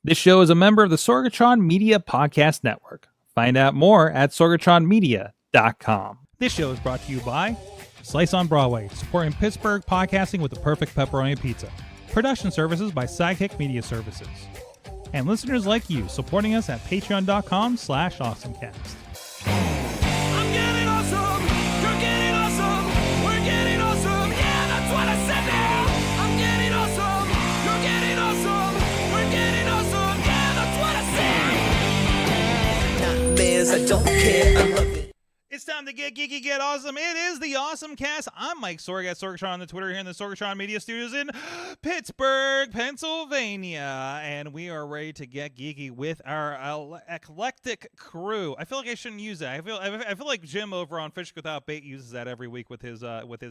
This show is a member of the Sorgatron Media Podcast Network. Find out more at sorgatronmedia.com. This show is brought to you by Slice on Broadway, supporting Pittsburgh podcasting with the perfect pepperoni pizza. Production services by Sidekick Media Services. And listeners like you, supporting us at patreon.com/AwesomeCast. I'm getting awesome, you're getting awesome, we're getting awesome, yeah, that's what I said now. I'm getting awesome, you're getting awesome, we're getting awesome, yeah, that's what I said. Nightmares, I don't care, I love it. It's time to get geeky, get awesome. It is the AwesomeCast. I'm Mike Sorg at Sorgatron on the Twitter here in the Sorgatron Media Studios in Pittsburgh, Pennsylvania. And we are ready to get geeky with our eclectic crew. I feel like I shouldn't use that. I feel like Jim over on Fish Without Bait uses that every week with his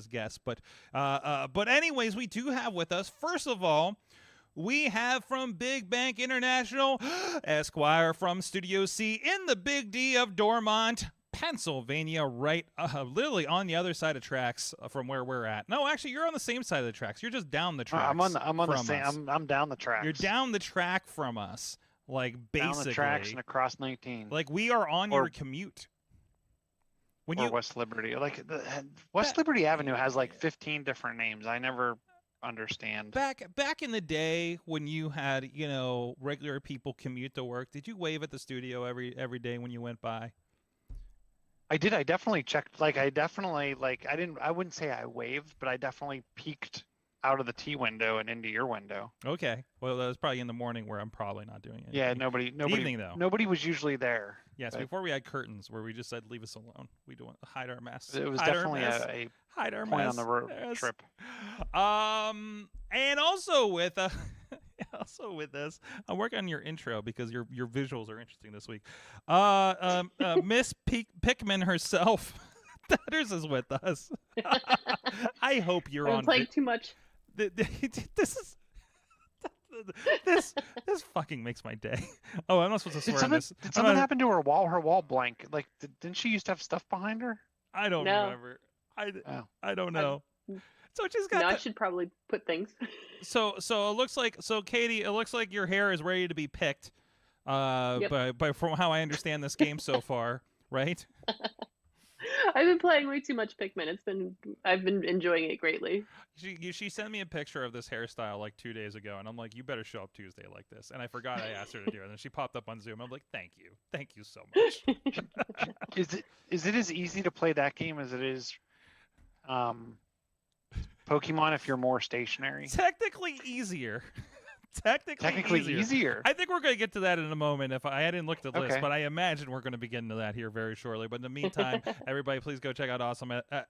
guests. But anyways, we do have with us, first of all, we have from Big Bank International, Esquire from Studio C in the Big D of Dormont, Pennsylvania, right literally on the other side of tracks from where we're at. No, actually, you're on the same side of the tracks. You're just down the tracks. I'm down the tracks. You're down the track from us, like basically. Down the tracks and across 19. Like we are on your commute. West Liberty. Like West Liberty Avenue has like 15 different names. I never understand. Back in the day when you had, regular people commute to work, did you wave at the studio every day when you went by? I did. I definitely checked. I wouldn't say I waved, but I definitely peeked out of the T window and into your window. Okay. Well, that was probably in the morning where I'm probably not doing it. Yeah, nobody. Evening, though. Nobody was usually there. Yes, before we had curtains where we just said, leave us alone. We don't hide our mess. It was definitely a point on the road trip. And also with us, I'm working on your intro because your visuals are interesting this week. Miss Pikmin herself, Tatters, is with us. I hope you're on. Playing too much. This fucking makes my day. Oh, I'm not supposed to swear on this. Did something happen to her wall? Her wall blank. Didn't she used to have stuff behind her? I don't remember. Oh. I don't know. So she's got. No, I should probably put things. So it looks like Katie, it looks like your hair is ready to be picked. Yep. But from how I understand this game so far, right? I've been playing way too much Pikmin. I've been enjoying it greatly. She sent me a picture of this hairstyle like 2 days ago, and I'm like, you better show up Tuesday like this. And I forgot I asked her to do it, and then she popped up on Zoom. I'm like, thank you so much. Is it as easy to play that game as it is Pokemon if you're more stationary? Technically easier. Technically easier. I think we're going to get to that in a moment. If I hadn't looked at the list, Okay. but I imagine we're going to be getting to that here very shortly. But in the meantime, everybody, please go check out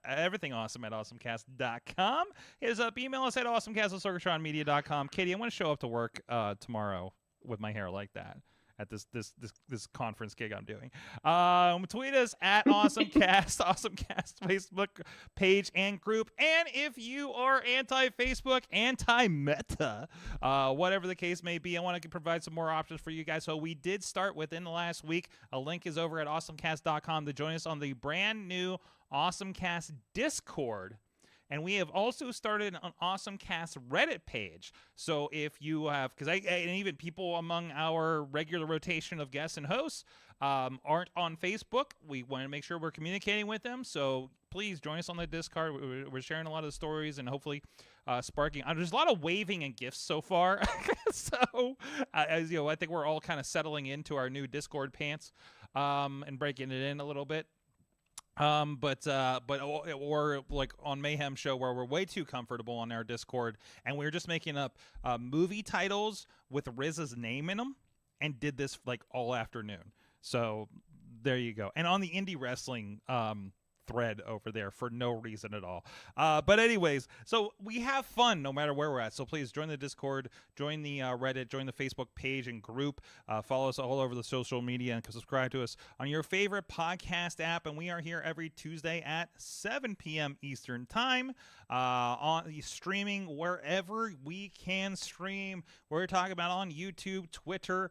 everything awesome at AwesomeCast.com. Hit us up, email us at AwesomeCast@sorgatronmedia.com. Katie, I want to show up to work tomorrow with my hair like that at this conference gig I'm doing. Tweet us at AwesomeCast, AwesomeCast Facebook page and group. And if you are anti-Facebook, anti-Meta, whatever the case may be, I want to provide some more options for you guys. So we did start within the last week. A link is over at AwesomeCast.com to join us on the brand new AwesomeCast Discord. And we have also started an AwesomeCast Reddit page. So if you have, and even people among our regular rotation of guests and hosts aren't on Facebook, we want to make sure we're communicating with them. So please join us on the Discord. We're sharing a lot of the stories and hopefully sparking. There's a lot of waving and gifts so far. So as you know, I think we're all kind of settling into our new Discord pants and breaking it in a little bit. Or like on Mayhem Show where we're way too comfortable on our Discord and we're just making up movie titles with RZA's name in them and did this like all afternoon. So there you go. And on the indie wrestling thread over there for no reason at all. But anyways, so we have fun no matter where we're at. So please join the Discord, join the Reddit, join the Facebook page and group. Follow us all over the social media and subscribe to us on your favorite podcast app. And we are here every Tuesday at 7 p.m. Eastern Time on streaming wherever we can stream. We're talking about on YouTube, Twitter,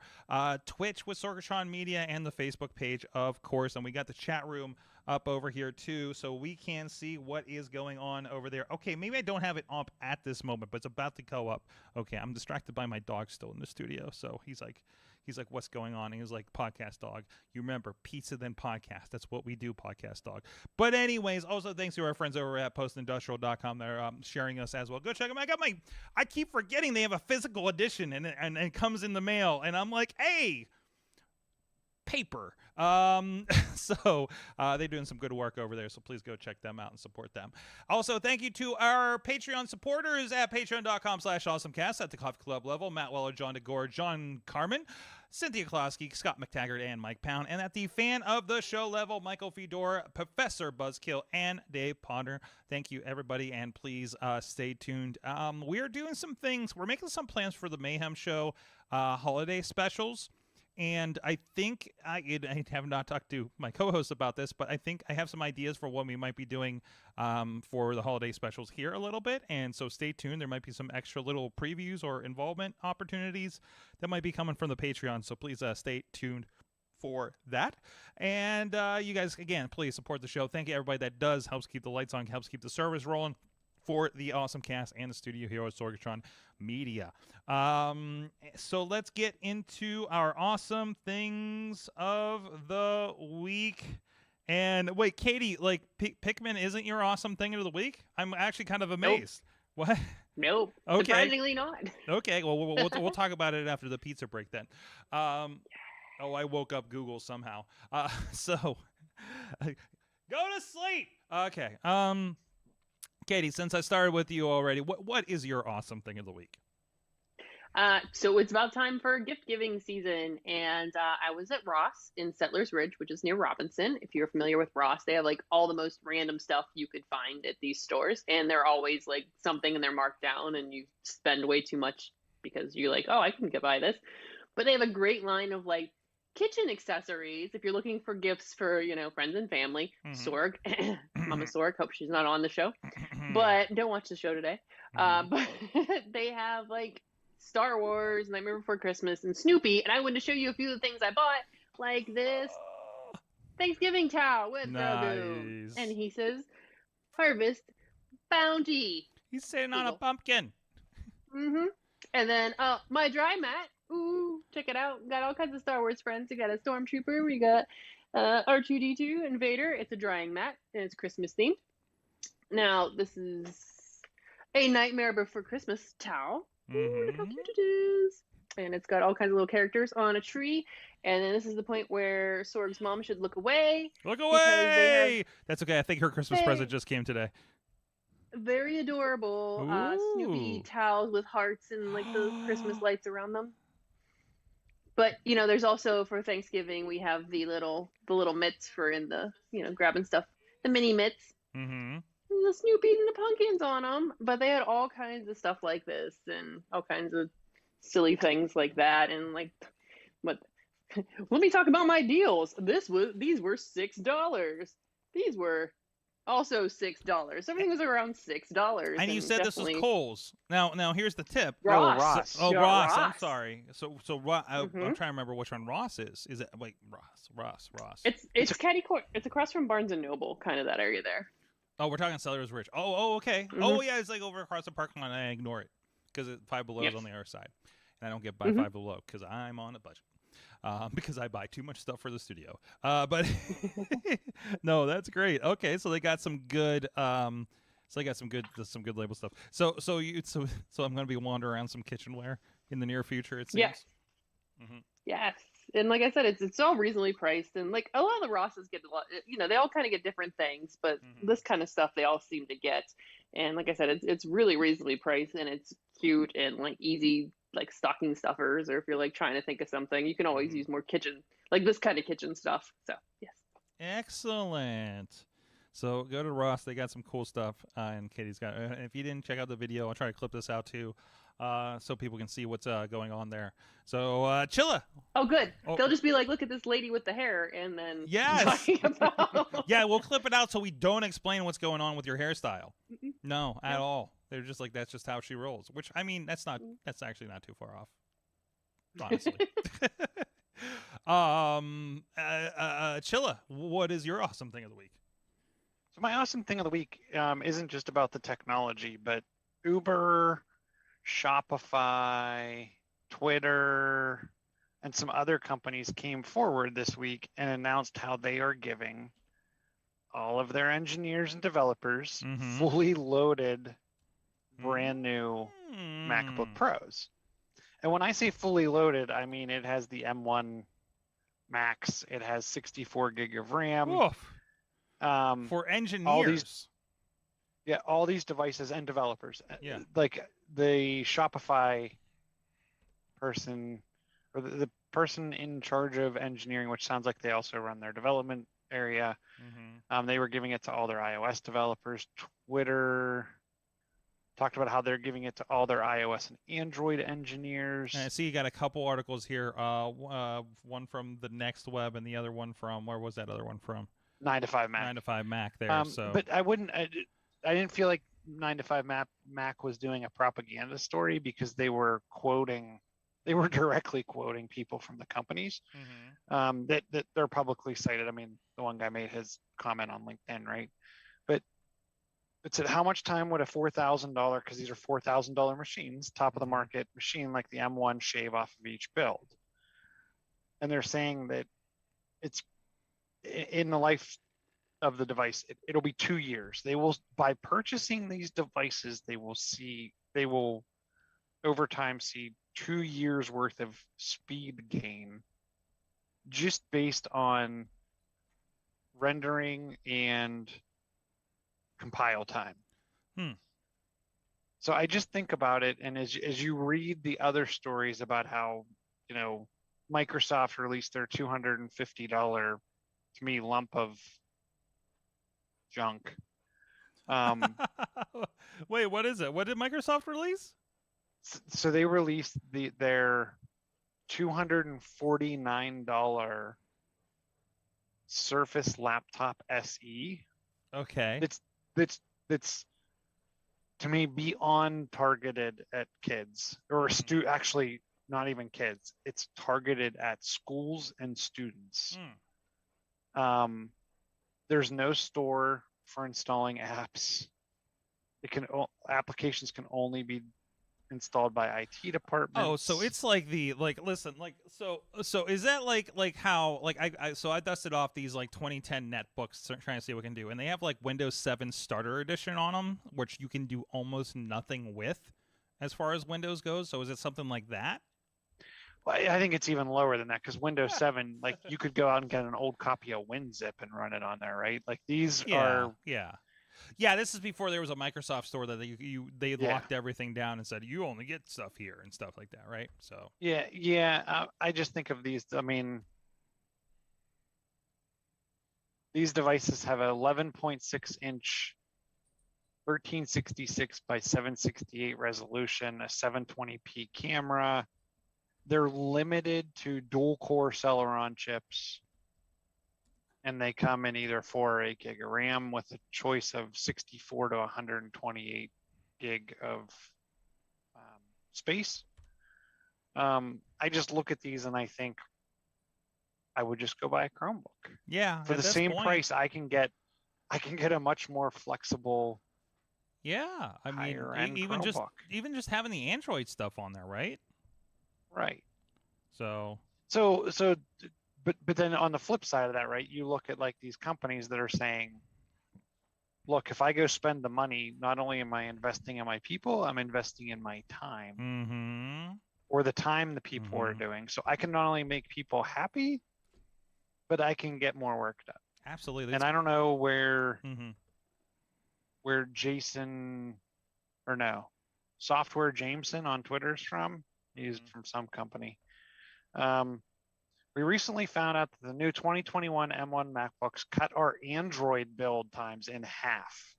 Twitch with Sorgatron Media, and the Facebook page, of course. And we got the chat room up over here too, so we can see what is going on over there. Okay, maybe I don't have it up at this moment, but it's about to go up. Okay, I'm distracted by my dog still in the studio, so he's like, what's going on? And he's like, podcast dog. You remember, pizza then podcast. That's what we do, podcast dog. But anyways, also thanks to our friends over at postindustrial.com. They're sharing us as well. Go check them out. I keep forgetting they have a physical edition and it comes in the mail, and I'm like, hey, paper. So they're doing some good work over there, so please go check them out and support them. Also, thank you to our Patreon supporters at patreon.com/awesomecast at the Coffee Club level: Matt Weller, John DeGore, John Carmen, Cynthia Klosky, Scott McTaggart, and Mike Pound. And at the fan of the show level: Michael Fedor, Professor Buzzkill, and Dave Potter. Thank you, everybody, and please stay tuned. We're doing some things. We're making some plans for the Mayhem Show holiday specials. And I think I have not talked to my co-host about this, but I think I have some ideas for what we might be doing for the holiday specials here a little bit. And so stay tuned. There might be some extra little previews or involvement opportunities that might be coming from the Patreon. So please stay tuned for that. And you guys, again, please support the show. Thank you, everybody that does. Helps keep the lights on, helps keep the servers rolling for the AwesomeCast and the studio here at Sorgatron Media. So let's get into our awesome things of the week. And wait, Katie, like Pikmin isn't your awesome thing of the week? I'm actually kind of amazed. Nope. What? Nope. Okay. Surprisingly not. Okay. Well, we'll talk about it after the pizza break then. Oh, I woke up Google somehow. So go to sleep. Okay. Katie, since I started with you already, what is your awesome thing of the week? So it's about time for gift giving season, and I was at Ross in Settlers Ridge, which is near Robinson. If you're familiar with Ross, they have like all the most random stuff you could find at these stores, and they're always like something and they're marked down, and you spend way too much because you're like, oh, I can buy this. But they have a great line of like kitchen accessories if you're looking for gifts for, friends and family. Sorg, Mama Sorg, hope she's not on the show, but don't watch the show today. But they have like Star Wars, Nightmare Before Christmas, and Snoopy. And I wanted to show you a few of the things I bought, like this Thanksgiving towel with Grogu. Nice. And he says, Harvest Bounty. He's sitting on a Eagle. pumpkin. And then my dry mat. Ooh, check it out. Got all kinds of Star Wars friends. We got a Stormtrooper. We got R2D2 and Vader. It's a drying mat and it's Christmas themed. Now this is a Nightmare Before Christmas towel. Ooh, look how cute it is. And it's got all kinds of little characters on a tree. And then this is the point where Sorg's mom should look away. Look away! That's okay. I think her Christmas present just came today. Very adorable Snoopy towels with hearts and like the Christmas lights around them. But you know, there's also for Thanksgiving we have the little mitts for in the grabbing stuff, the mini mitts. The Snoopy and the pumpkins on them. But they had all kinds of stuff like this and all kinds of silly things like that. And like, what? Let me talk about my deals. These were $6. These were also $6. Everything was around $6. And you said this was Kohl's. Now here's the tip. Ross. Oh, Yeah, Ross. I'm Ross. sorry. So I'm trying to remember which one Ross is. Is it like Ross? It's catty corner. It's across from Barnes and Noble, kind of that area there. Oh, we're talking Sellers Ridge. Oh, okay. Oh, yeah, it's like over across the parking lot, and I ignore it because Five Below is on the other side, and I don't get by Five Below because I'm on a budget. Because I buy too much stuff for the studio. But no, that's great. Okay, so they got some good. So they got some good label stuff. So I'm gonna be wandering around some kitchenware in the near future. It seems. Yes. Yes, and like I said, it's all reasonably priced, and like a lot of the Rosses get a lot. They all kind of get different things, but this kind of stuff they all seem to get. And like I said, it's really reasonably priced, and it's cute and like easy. Like stocking stuffers, or if you're like trying to think of something, you can always use more kitchen, like this kind of kitchen stuff. So yes. Excellent. So go to Ross. They got some cool stuff, and Katie's got. If you didn't check out the video, I'll try to clip this out too, so people can see what's going on there. So Chilla. Oh, good. Oh. They'll just be like, look at this lady with the hair, and then yes. about... Yeah, we'll clip it out so we don't explain what's going on with your hairstyle. No, at all. They're just like, that's just how she rolls. Which, I mean, that's actually not too far off, honestly. Chilla, what is your awesome thing of the week? So my awesome thing of the week isn't just about the technology, but Uber, Shopify, Twitter, and some other companies came forward this week and announced how they are giving all of their engineers and developers fully loaded brand new MacBook Pros. And when I say fully loaded, I mean it has the M1 Max, it has 64 gig of RAM. For engineers. All these devices and developers. Yeah. Like the Shopify person, or the person in charge of engineering, which sounds like they also run their development area. They were giving it to all their iOS developers. Twitter talked about how they're giving it to all their iOS and Android engineers. And I see you got a couple articles here. One from the Next Web and the other one from, where was that other one from? 9 to 5 Mac. 9 to 5 Mac there. But I didn't feel like 9 to 5 Mac was doing a propaganda story because they were directly quoting people from the companies that they're publicly cited. I mean, the one guy made his comment on LinkedIn, right? But it said, how much time would a $4,000, because these are $4,000 machines, top of the market machine like the M1 shave off of each build? And they're saying that it's in the life of the device, it'll be 2 years. They will, by purchasing these devices, they will over time see 2 years worth of speed gain just based on rendering and compile time. So I just think about it, and as you read the other stories about how, Microsoft released their $250, to me, lump of junk. Wait, what is it? What did Microsoft release? So they released their $249 Surface Laptop SE. Okay. That's to me beyond targeted at kids or actually not even kids. It's targeted at schools and students. There's no store for installing apps. Applications can only be installed by IT departments. Oh, so it's like listen, so is that like how I dusted off these like 2010 netbooks trying to see what we can do, and they have like Windows 7 Starter Edition on them, which you can do almost nothing with as far as Windows goes. So is it something like that? Well, I think it's even lower than that, because Windows 7, like you could go out and get an old copy of WinZip and run it on there, right? Like these are. Yeah, this is before there was a Microsoft store that they locked everything down and said you only get stuff here and stuff like that, right? So I just think of these. I mean, these devices have an 11.6-inch 1366 by 768 resolution, a 720p camera. They're limited to dual-core Celeron chips. And they come in either 4 or 8 gig of RAM with a choice of 64 to 128 gig of space. I just look at these and I think I would just go buy a Chromebook. Yeah, for the same price, I can get a much more flexible. Yeah, I mean, even just having the Android stuff on there, right? Right. So. But then on the flip side of that, right, you look at like these companies that are saying, look, if I go spend the money, not only am I investing in my people, I'm investing in my time, or the time the people are doing. So I can not only make people happy, but I can get more work done. Absolutely. And I don't know where Jason, or no, Software Jameson on Twitter is from. He's from some company. We recently found out that the new 2021 M1 MacBooks cut our Android build times in half.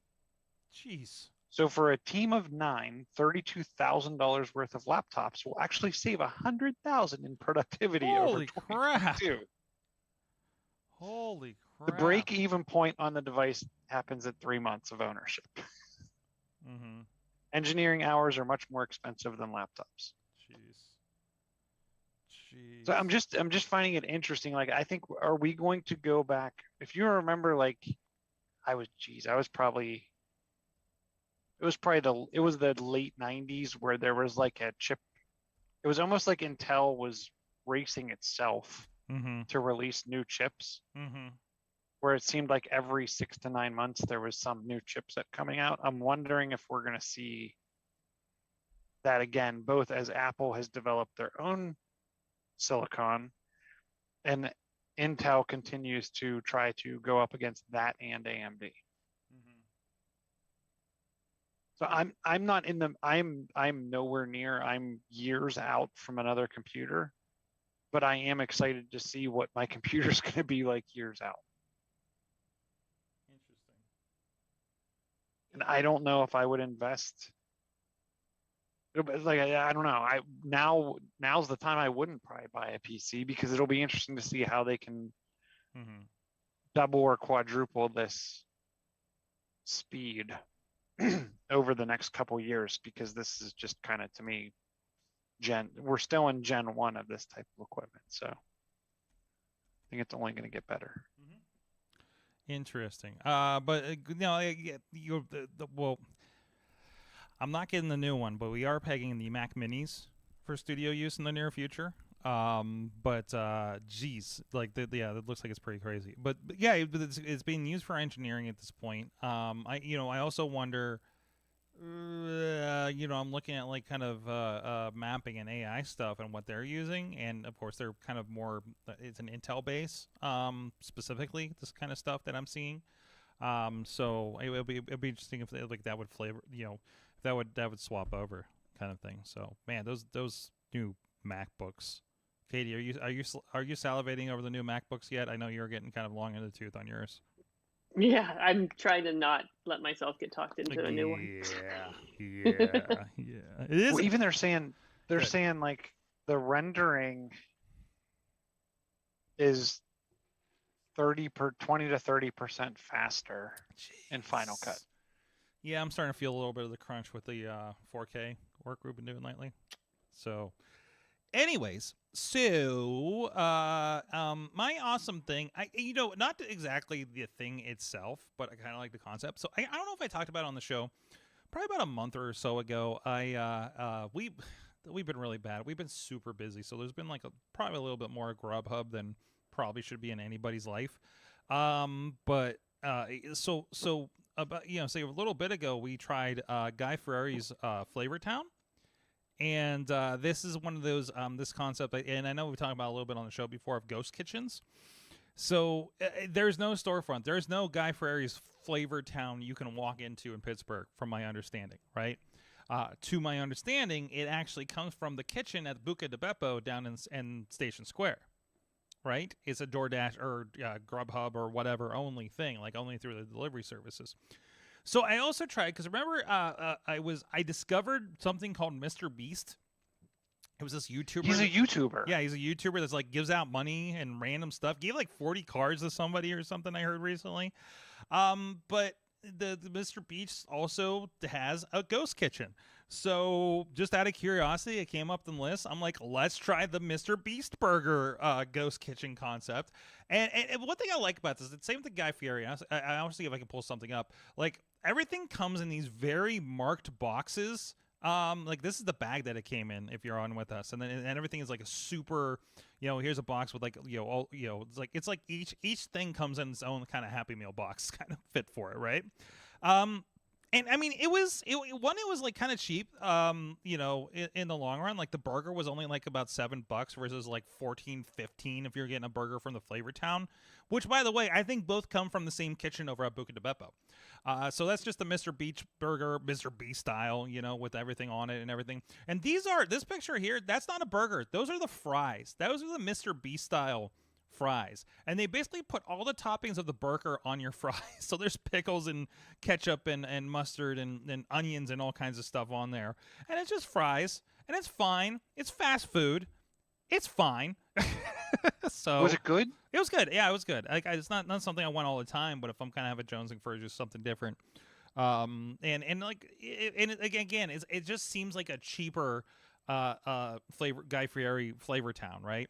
Jeez. So for a team of 9, $32,000 worth of laptops will actually save $100,000 in productivity over 2022. Holy crap. The break-even point on the device happens at 3 months of ownership. Engineering hours are much more expensive than laptops. Jeez. So I'm just finding it interesting. Like, I think, are we going to go back? If you remember, like, it was the late 90s where there was like a chip. It was almost like Intel was racing itself to release new chips, where it seemed like every 6 to 9 months there was some new chipset coming out. I'm wondering if we're going to see that again, both as Apple has developed their own silicon and Intel continues to try to go up against that and AMD. So I'm nowhere near, I'm years out from another computer, but I am excited to see what my computer's going to be like years out. Interesting. And I don't know if I would invest. Like, I don't know. Now's the time I wouldn't probably buy a PC, because it'll be interesting to see how they can double or quadruple this speed over the next couple years, because this is just kind of, to me, we're still in Gen 1 of this type of equipment. So I think it's only going to get better. Interesting. But well, I'm not getting the new one, but we are pegging the Mac Minis for studio use in the near future. Geez, like that looks like it's pretty crazy. But yeah, it's being used for engineering at this point. I also wonder. I'm looking at like kind of mapping and AI stuff and what they're using, and of course they're kind of more. It's an Intel base, specifically this kind of stuff that I'm seeing. So it'd be interesting if that would flavor, that would swap over kind of thing. So man, those new MacBooks. Katie, are you salivating over the new MacBooks yet? I know you're getting kind of long in the tooth on yours. Yeah, I'm trying to not let myself get talked into a new one. Yeah. It is. Well, even they're saying like the rendering is 20 to 30% faster in Final Cut. Yeah, I'm starting to feel a little bit of the crunch with the 4K work we've been doing lately. So, Anyways, so my awesome thing, not exactly the thing itself, but I kind of like the concept. So I don't know if I talked about it on the show, probably about a month or so ago. We've been really bad. We've been super busy, so there's been like probably a little bit more Grubhub than probably should be in anybody's life. But so about say a little bit ago, we tried Guy Fieri's Flavortown. And this is one of those, this concept, and I know we've talked about a little bit on the show before, of ghost kitchens. So there's no storefront. There's no Guy Fieri's Flavortown you can walk into in Pittsburgh, from my understanding, right? To my understanding, it actually comes from the kitchen at Buca di Beppo down in Station Square, right? It's a DoorDash or Grubhub or whatever only thing, like only through the delivery services. So I also tried, because remember, I discovered something called Mr. Beast. It was this YouTuber. He's a YouTuber. Yeah, he's a YouTuber that's like gives out money and random stuff. Gave like 40 cards to somebody or something, I heard recently. But the Mr. Beast also has a ghost kitchen. So just out of curiosity, it came up the list. I'm like, let's try the Mr. Beast Burger ghost kitchen concept. And one thing I like about this, it's the same with Guy Fieri. I'll see if I can pull something up. Like, everything comes in these very marked boxes. Like, this is the bag that it came in if you're on with us, and then and everything is like a super, here's a box with like it's like each thing comes in its own kind of Happy Meal box kind of fit for it, right? And I mean, it was like kind of cheap, in the long run. Like, the burger was only like about $7 versus like $14-15 if you're getting a burger from the Flavortown, which, by the way, I think both come from the same kitchen over at Buca di Beppo. So that's just the Mr. Beast burger, Mr. Beast style, with everything on it and everything. And this picture here, that's not a burger. Those are the fries. Those are the Mr. Beast style fries, and they basically put all the toppings of the burger on your fries. So there's pickles and ketchup and mustard and onions and all kinds of stuff on there, and it's just fries, and it's fine. It's fast food. It's fine. So was it good? It was good. Yeah, it was good. Like, it's not something I want all the time, but if I'm kind of have a jonesing for just something different, and like, again, it just seems like a cheaper Guy Fieri Flavortown, right?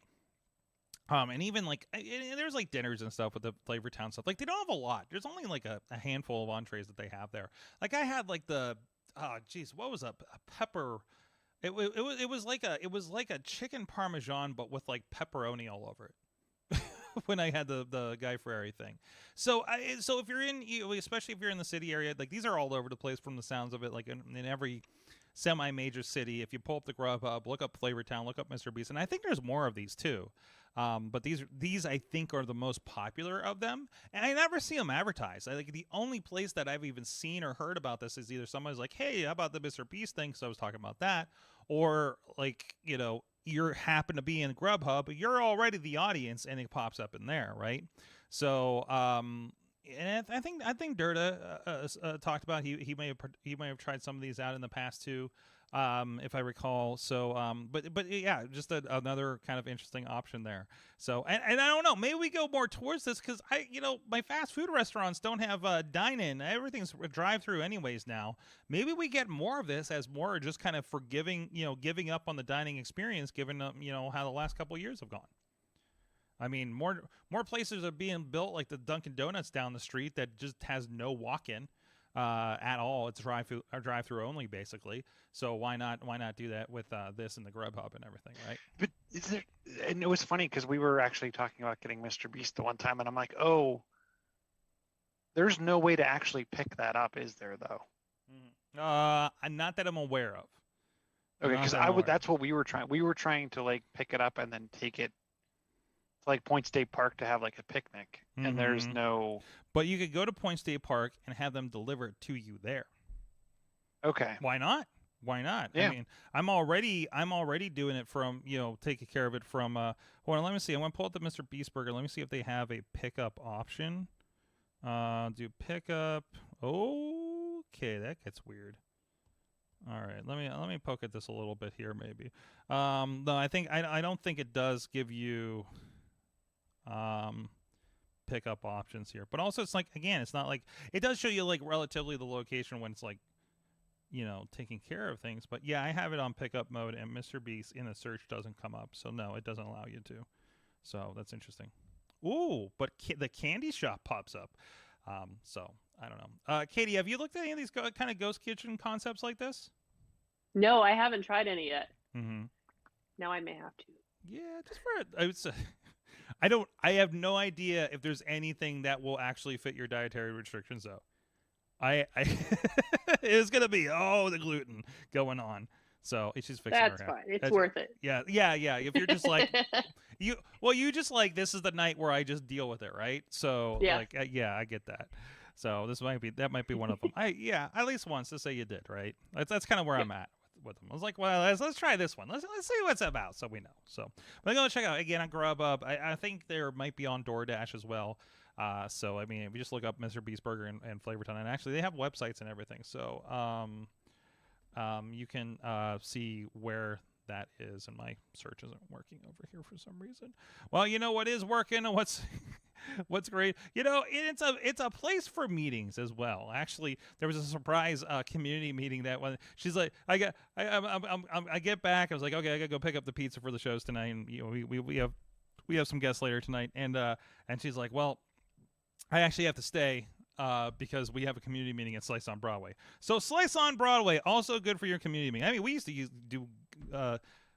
And even like, there's like dinners and stuff with the Flavortown stuff. Like, they don't have a lot. There's only like a handful of entrees that they have there. Like, I had like what was a pepper? It was like a chicken parmesan, but with like pepperoni all over it. When I had the Guy Fieri thing. So if you're especially if you're in the city area, like, these are all over the place from the sounds of it. Like, in every semi-major city, if you pull up the Grubhub, look up Flavortown, look up Mr. Beast, and I think there's more of these too. But these I think are the most popular of them, and I never see them advertised. I think the only place that I've even seen or heard about this is either somebody's like, "Hey, how about the Mr. Beast thing?" So I was talking about that, or like, you happen to be in Grubhub, but you're already the audience, and it pops up in there, right? So, and I think Dirta talked about he may have tried some of these out in the past too, if I recall. So, but yeah, just another kind of interesting option there. So, and I don't know, maybe we go more towards this, because my fast food restaurants don't have dine-in. Everything's drive-through anyways now. Maybe we get more of this as more just kind of forgiving, giving up on the dining experience, given how the last couple of years have gone. I mean, more places are being built, like the Dunkin' Donuts down the street that just has no walk-in at all. It's drive-through only, basically. So why not do that with this and the Grubhub and everything, right? But and it was funny because we were actually talking about getting Mr. Beast the one time, and I'm like, oh, there's no way to actually pick that up, is there, though? Not that I'm aware of. Okay, because that's what we were trying. We were trying to like pick it up and then take it to like Point State Park to have like a picnic, and there's no. But you could go to Point State Park and have them deliver it to you there. Okay. Why not? Why not? Yeah. I mean, I'm already doing it from, taking care of it from, hold on, let me see. I'm going to pull up the Mr. Beast Burger. Let me see if they have a pickup option. Do pickup. Okay, that gets weird. All right, let me poke at this a little bit here, maybe. No, I don't think it does give you pickup options here. But also, it's like, again, it's not like, it does show you like relatively the location when it's like taking care of things. But yeah, I have it on pickup mode, and Mr. Beast in the search doesn't come up. So no, it doesn't allow you to. So that's interesting. Ooh, but the candy shop pops up. So I don't know. Katie, have you looked at any of these kind of ghost kitchen concepts like this? No, I haven't tried any yet. Mm-hmm. Now I may have to. Yeah, just for it. I would say, I have no idea if there's anything that will actually fit your dietary restrictions though. It's gonna be the gluten going on. So it's just fixing That's her fine. hair. It's worth it. Yeah. If you're just like you just like this is the night where I just deal with it, right? So yeah, I get that. So that might be one of them. At least once to say you did, right? That's kind of where I'm at with them. I was like, well, let's try this one. Let's see what it's about, so we know. So I'm gonna check out again on Grubhub. I think there might be on DoorDash as well. So I mean, if you just look up Mr. Beast Burger and Flavortown, and actually they have websites and everything. So you can see where that is, and my search isn't working over here for some reason. Well, you know what is working, and what's great, it's a place for meetings as well. Actually, there was a surprise community meeting that when she's like, I get back, I was like, okay, I gotta go pick up the pizza for the shows tonight, and we have some guests later tonight, and she's like, well, I actually have to stay because we have a community meeting at Slice on Broadway. So Slice on Broadway, also good for your community meeting. I mean, we used to do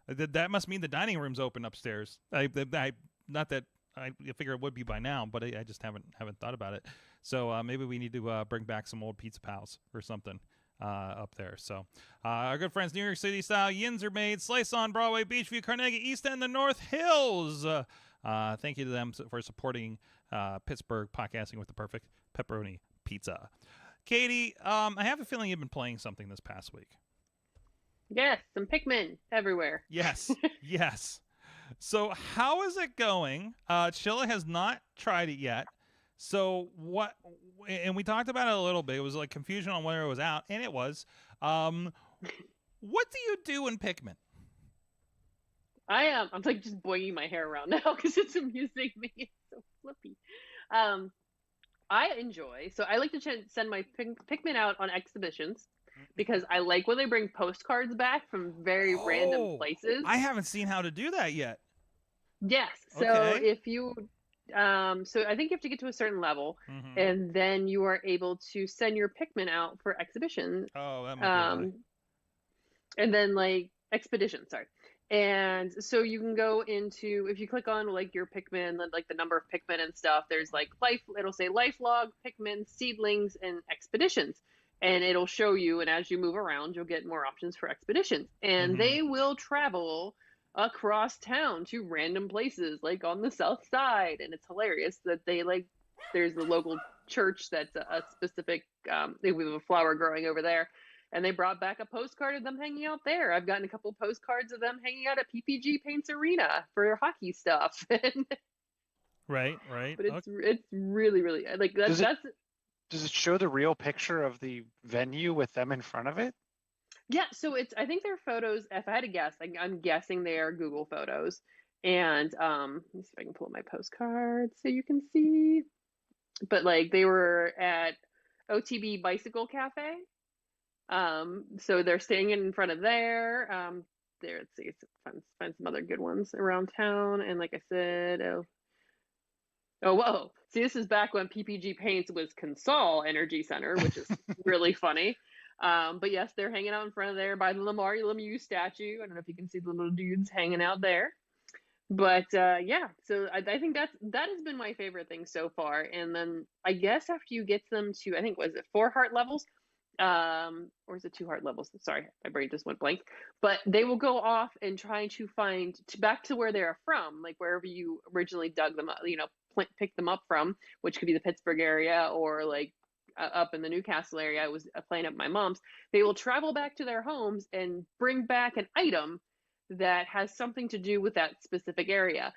that must mean the dining room's open upstairs. Not that I figure it would be by now, but I just haven't thought about it. So maybe we need to bring back some old pizza pals or something up there. So our good friends, New York City style yins are made. Slice on Broadway, Beachview, Carnegie, East End, the North Hills. Thank you to them for supporting Pittsburgh podcasting with the perfect pepperoni pizza. Katie, I have a feeling you've been playing something this past week. Yes, some Pikmin everywhere. Yes, yes. So how is it going? Chilla has not tried it yet. So what? And we talked about it a little bit. It was like confusion on whether it was out, and it was. What do you do in Pikmin? I'm like just boinging my hair around now because it's amusing me. It's so flippy. I enjoy. So I like to send my Pikmin out on exhibitions because I like when they bring postcards back from very random places. I haven't seen how to do that yet. Yes. So okay. If you, so I think you have to get to a certain level, and then you are able to send your Pikmin out for exhibition. Oh, that might be and then like expedition. Sorry. And so you can go into, if you click on like your Pikmin, like the number of Pikmin and stuff, there's like it'll say life log, Pikmin, seedlings, and expeditions. And it'll show you, and as you move around, you'll get more options for expeditions. And they will travel across town to random places, like on the south side. And it's hilarious that they there's the local church that's a specific, we have a flower growing over there. And they brought back a postcard of them hanging out there. I've gotten a couple postcards of them hanging out at PPG Paints Arena for hockey stuff. Right. But it's really, really like that. Does it show the real picture of the venue with them in front of it? Yeah. So I think they're photos. If I had to guess, I'm guessing they are Google photos. And let me see if I can pull up my postcards so you can see. But like they were at OTB Bicycle Cafe. So they're staying in front of there. Let's see, find some other good ones around town. And like I said, whoa. See, this is back when PPG Paints was Consol Energy Center, which is really funny. But yes, they're hanging out in front of there by the Lamar Lemieux statue. I don't know if you can see the little dudes hanging out there. But yeah, so I think that has been my favorite thing so far. And then I guess after you get them to, I think, was it 4 heart levels? Or is it 2 heart levels? Sorry, my brain just went blank. But they will go off and try to find back to where they're from, like wherever you originally dug them up, picked them up from, which could be the Pittsburgh area or like up in the Newcastle area. I was playing at my mom's. They will travel back to their homes and bring back an item that has something to do with that specific area.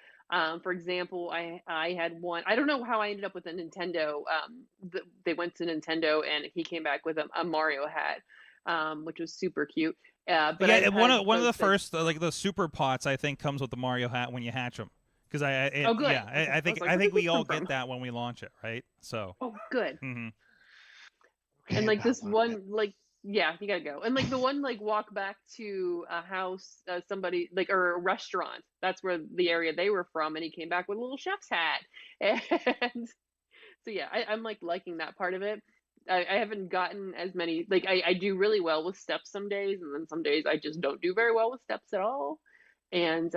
For example, I had one, I don't know how I ended up with a Nintendo. They went to Nintendo and he came back with a Mario hat, which was super cute. But yeah, one of the first, like the super pots, I think comes with the Mario hat when you hatch them. Because good. Yeah, I think we all get that when we launch it, right? So. Oh, good. Mm-hmm. Okay, and like this one, like Yeah, you gotta go. And like the one like walk back to a house, somebody like or a restaurant. That's where the area they were from, and he came back with a little chef's hat. And so yeah, I'm like liking that part of it. I haven't gotten as many like I do really well with steps some days, and then some days I just don't do very well with steps at all. And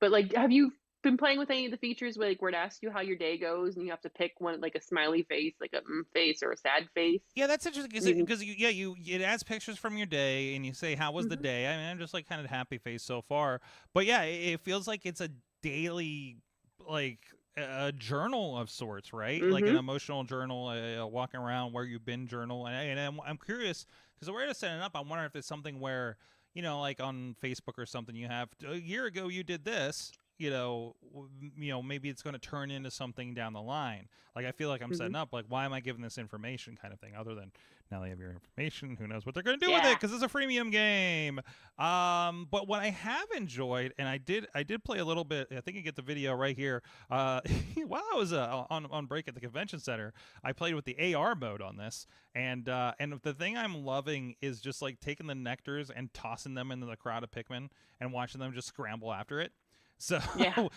but like, have you been playing with any of the features where like where it asks you how your day goes, and you have to pick one like a smiley face, like a face, or a sad face? Yeah, that's interesting You can- because it adds pictures from your day and you say how was the day. I mean, I'm just like kind of happy face so far, but yeah, it feels like it's a daily like a journal of sorts, right? Like an emotional journal, walking around where you've been journal, and I'm curious because the way to set it up, I'm wondering if it's something where like on Facebook or something, you have a year ago you did this. Maybe it's going to turn into something down the line. Like I feel like I'm setting up, like why am I giving this information kind of thing? Other than now they have your information, who knows what they're going to do with it because it's a freemium game. But what I have enjoyed, and I did play a little bit. I think you get the video right here. While I was on break at the convention center, I played with the AR mode on this, and the thing I'm loving is just like taking the nectars and tossing them into the crowd of Pikmin and watching them just scramble after it. So,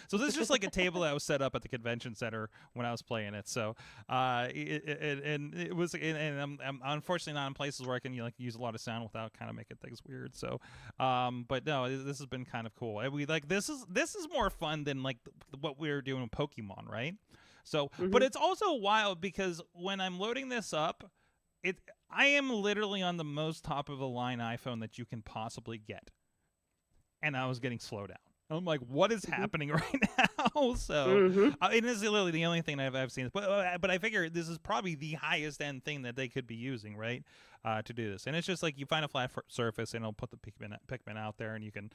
so this is just like a table that was set up at the convention center when I was playing it. So, it was, and I'm unfortunately not in places where I can use a lot of sound without kind of making things weird. So, but no, this has been kind of cool. And we this is more fun than like what we were doing with Pokemon, right? So, but it's also wild because when I'm loading this up, I am literally on the most top of the line iPhone that you can possibly get, and I was getting slow down. I'm like, what is happening right now? So it is literally the only thing I've seen. But I figure this is probably the highest end thing that they could be using, right, to do this. And it's just like you find a flat surface and it'll put the Pikmin out there, and you can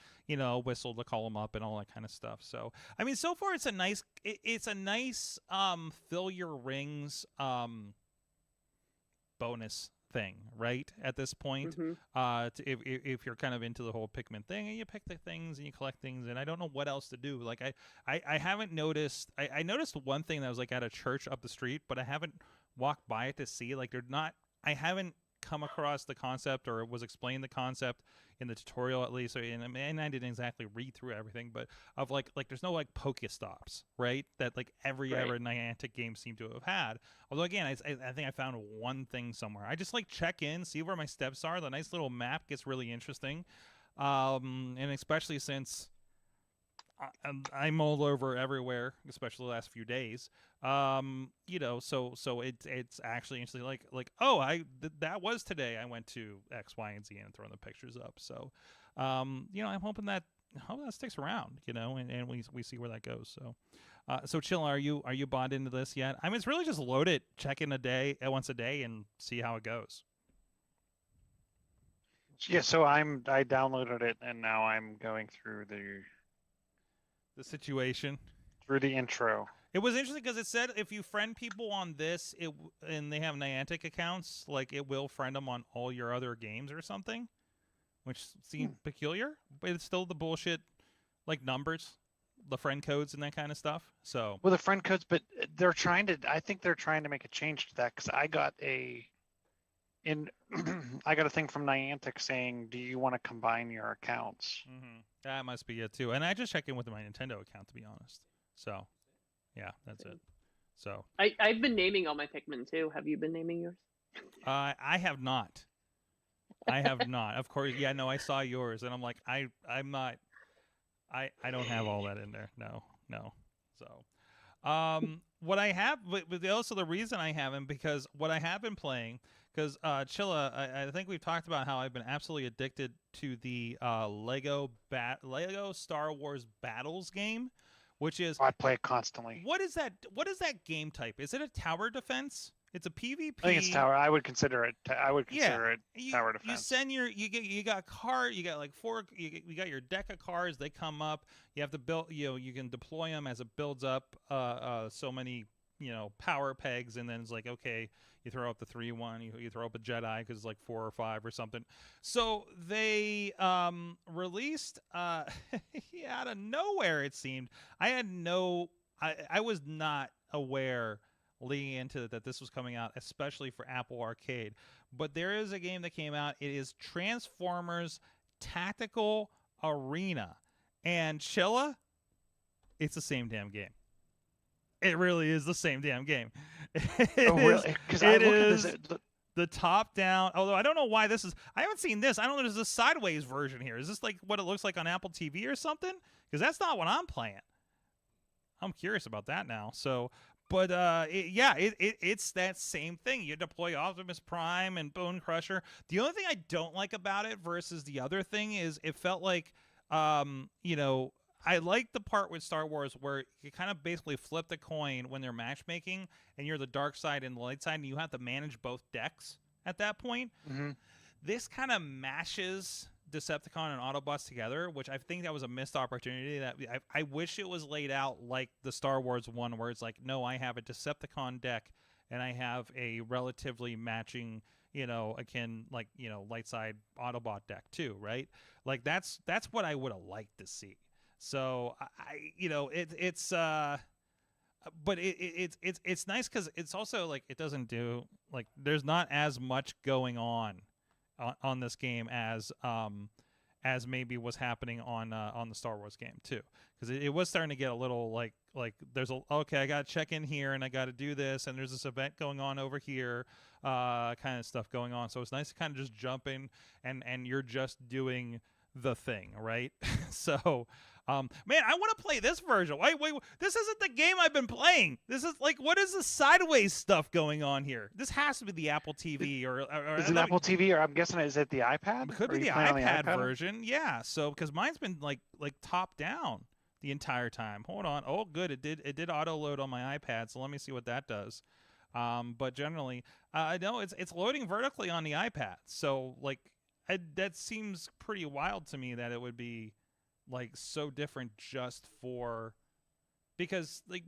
whistle to call them up and all that kind of stuff. So I mean, so far it's a nice fill your rings bonus thing, right? At this point, if you're kind of into the whole Pikmin thing, and you pick the things and you collect things, and I don't know what else to do. Like I haven't noticed. I noticed one thing that was like at a church up the street, but I haven't walked by it to see. Like they're not. I haven't come across the concept or was explained the concept in the tutorial at least, and I didn't exactly read through everything, but of like there's no like Pokestops, right? That like every ever Niantic game seemed to have had. Although again, I think I found one thing somewhere. I just like check in, see where my steps are. The nice little map gets really interesting, and especially since I'm all over everywhere, especially the last few days. So it's actually interesting. Like that was today. I went to X, Y, and Z and throwing the pictures up. So, I'm hoping that sticks around. And we see where that goes. So, so Chill, are you bought into this yet? I mean, it's really just load it, check in once a day, and see how it goes. Yeah. So I downloaded it, and now I'm going through the situation through the intro. It was interesting because it said if you friend people on this, and they have Niantic accounts, like it will friend them on all your other games or something, which seemed peculiar. But it's still the bullshit, like numbers, the friend codes and that kind of stuff. So the friend codes, but I think they're trying to make a change to that because I got a thing from Niantic saying, "Do you want to combine your accounts?" That must be it too. And I just check in with my Nintendo account, to be honest. So. Yeah, that's it. So I've been naming all my Pikmin too. Have you been naming yours? I have not. I have not. Of course, yeah. No, I saw yours, and I'm like, I'm not. I don't have all that in there. No. So, what I have, but also the reason I haven't, because what I have been playing, because Chilla, I think we've talked about how I've been absolutely addicted to the Lego Star Wars Battles game. Which is I play it constantly. What is that game type? Is it a tower defense? It's a PvP. I think it's tower. I would consider it. Tower defense. You send you got card. You got like four. You got your deck of cards. They come up. You have to build. You can deploy them as it builds up. So many power pegs, and then it's like, okay, you throw up the 3-1, you throw up a Jedi because it's like 4 or 5 or something. So they released out of nowhere, it seemed. I was not aware leading into that this was coming out, especially for Apple Arcade. But there is a game that came out. It is Transformers Tactical Arena. And Chilla, it's the same damn game. It really is the same damn game. Really? Because I look at this. The top down, although I don't know why this is, I haven't seen this. I don't know, there's a sideways version here. Is this like what it looks like on Apple TV or something? Because that's not what I'm playing. I'm curious about that now. So, but it's that same thing. You deploy Optimus Prime and Bone Crusher. The only thing I don't like about it versus the other thing is it felt like, I like the part with Star Wars where you kind of basically flip the coin when they're matchmaking and you're the dark side and the light side and you have to manage both decks at that point. Mm-hmm. This kind of mashes Decepticon and Autobots together, which I think that was a missed opportunity. That I wish it was laid out like the Star Wars one where it's like, no, I have a Decepticon deck and I have a relatively matching, akin light side Autobot deck too, right? Like that's what I would have liked to see. So it's nice because it's also like it doesn't do like there's not as much going on this game as maybe was happening on the Star Wars game too, because it was starting to get a little like there's I gotta check in here and I gotta do this and there's this event going on over here, kind of stuff going on. So it's nice to kind of just jump in and you're just doing the thing, right? So man, I want to play this version. Wait, this isn't the game I've been playing. This is like, what is the sideways stuff going on here? This has to be the Apple TV or is it Apple TV, or I'm guessing is it the iPad? It could be the iPad version. Yeah. So because mine's been like top down the entire time. Hold on. Oh, good. It did auto load on my iPad. So let me see what that does. But generally, I know it's loading vertically on the iPad. So like, that seems pretty wild to me that it would be like so different just for because like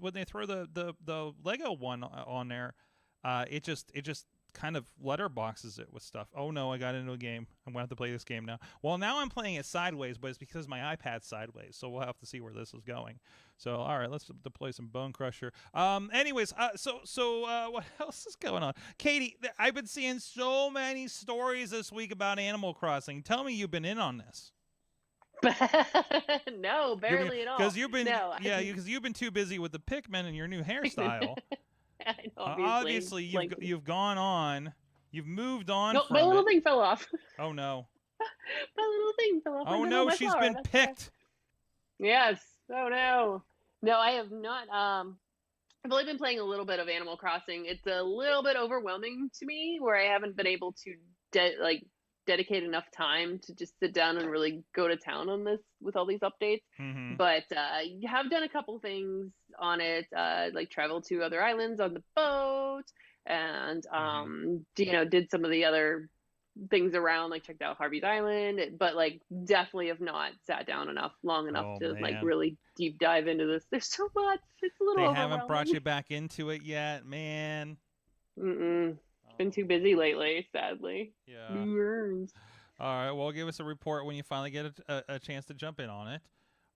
when they throw the Lego one on there, it just kind of letterboxes it with stuff. Oh no, I got into a game. I'm gonna have to play this game now. Well, now I'm playing it sideways, but it's because my iPad's sideways, so we'll have to see where this is going. So all right, let's deploy some Bone Crusher. Anyways, so what else is going on? Katie, I've been seeing so many stories this week about Animal Crossing. Tell me you've been in on this. No, barely at all. Because you've been because you've been too busy with the Pikmin and your new hairstyle. I know, obviously you've gone on. You've moved on. No, my little thing fell off. Oh no. My little thing fell off. Oh no, she's been picked. Yes. Oh no. No, I have not. I've only been playing a little bit of Animal Crossing. It's a little bit overwhelming to me, where I haven't been able to dedicate enough time to just sit down and really go to town on this with all these updates. Mm-hmm. But you have done a couple things on it, like travel to other islands on the boat, and did some of the other things around, like checked out Harvey's Island, but like definitely have not sat down long enough to like really deep dive into this. There's so much. It's a little. They haven't brought you back into it yet, man. Been too busy lately, sadly. Yeah. All right. Well, give us a report when you finally get a chance to jump in on it.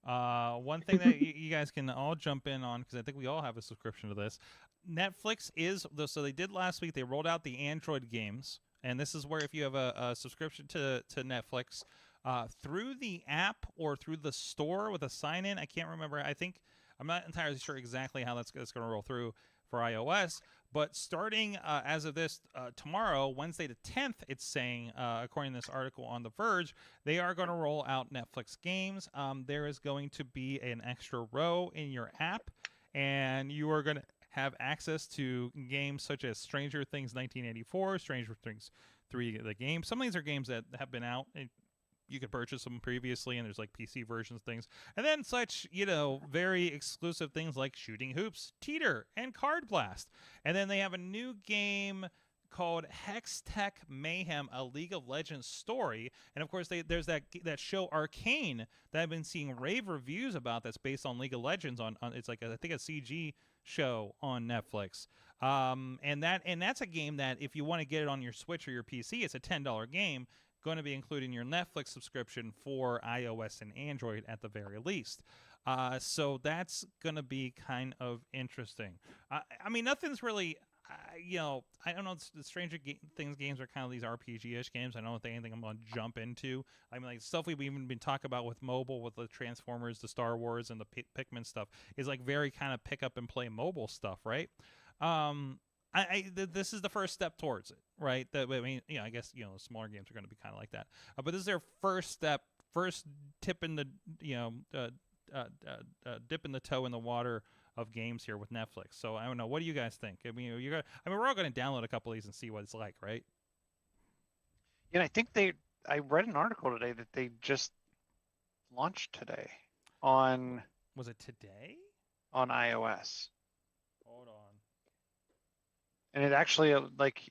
One thing that you guys can all jump in on, because I think we all have a subscription to this. Netflix so they did last week. They rolled out the Android games, and this is where if you have a subscription to Netflix through the app or through the store with a sign-in. I can't remember. I'm not entirely sure exactly how that's going to roll through for iOS. But starting as of this tomorrow, Wednesday the 10th, it's saying, according to this article on The Verge, they are going to roll out Netflix games. There is going to be an extra row in your app, and you are going to have access to games such as Stranger Things 1984, Stranger Things 3, the game. Some of these are games that have been out. You could purchase them previously, and there's like PC versions things. And then such, very exclusive things like Shooting Hoops, Teeter, and Card Blast. And then they have a new game called HexTech Mayhem, a League of Legends story. And of course, there's that show Arcane that I've been seeing rave reviews about that's based on League of Legends on it's like I think a CG show on Netflix. And that's a game that if you want to get it on your Switch or your PC, it's a $10 game. going to be including your Netflix subscription for iOS and Android at the very least. So that's going to be kind of interesting. I mean, nothing's really, I don't know. The Stranger Things games are kind of these RPG-ish games. I don't think anything I'm going to jump into. I mean, like stuff we've even been talking about with mobile, with the Transformers, the Star Wars, and the Pikmin stuff is like very kind of pick up and play mobile stuff, right? This is the first step towards it, right? I mean, I guess smaller games are going to be kind of like that, but this is their first step, first tip in the dipping the toe in the water of games here with Netflix. So I don't know. What do you guys think? I mean, we're all going to download a couple of these and see what it's like, right? Yeah, I think I read an article today that they just launched today on. Was it today? On iOS. Hold on. And it actually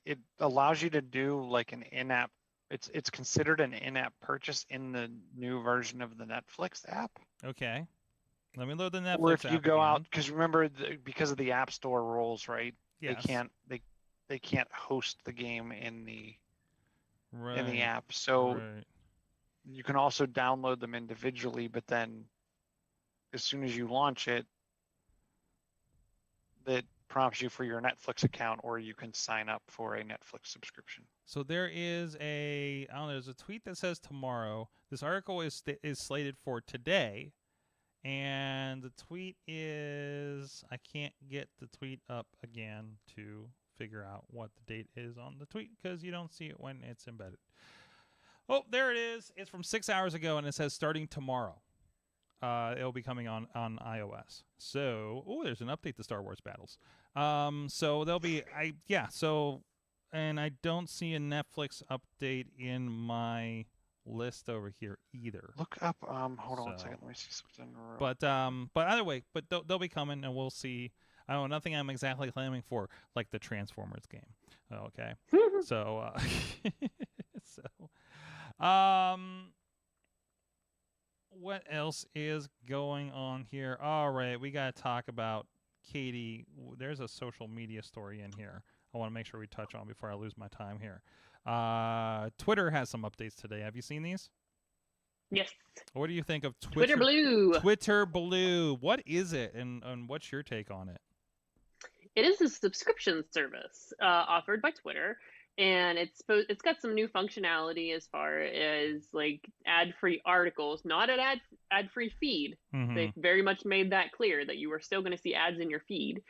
it allows you to do like an in-app. It's considered an in-app purchase in the new version of the Netflix app. Okay. Let me load the Netflix app. Or if you go again. out, because remember, because of the App Store rules, right? Yes. They can't host the game in the right. app. So right. you can also download them individually, but then as soon as you launch it, that prompts you for your Netflix account, or you can sign up for a Netflix subscription. So there is there's a tweet that says tomorrow. This article is slated for today. And the tweet is, I can't get the tweet up again to figure out what the date is on the tweet because you don't see it when it's embedded. Oh, there it is. It's from 6 hours ago, and it says starting tomorrow. It'll be coming on iOS. So, there's an update to Star Wars Battles. So there'll be, and I don't see a Netflix update in my list over here either. Look up. Hold on 1 second. Let me see something. But either way, they'll be coming, and we'll see. I don't know, nothing I'm exactly claiming for, like the Transformers game. Okay. So, what else is going on here? All right, we got to talk about Katie. There's a social media story in here I want to make sure we touch on before I lose my time here. Twitter has some updates today. Have you seen these? Yes. What do you think of Twitter? Twitter Blue. Twitter Blue. What is it, and what's your take on it? It is a subscription service offered by Twitter, and it's got some new functionality as far as like ad-free articles, not an ad-free feed. Mm-hmm. They've very much made that clear that you are still going to see ads in your feed.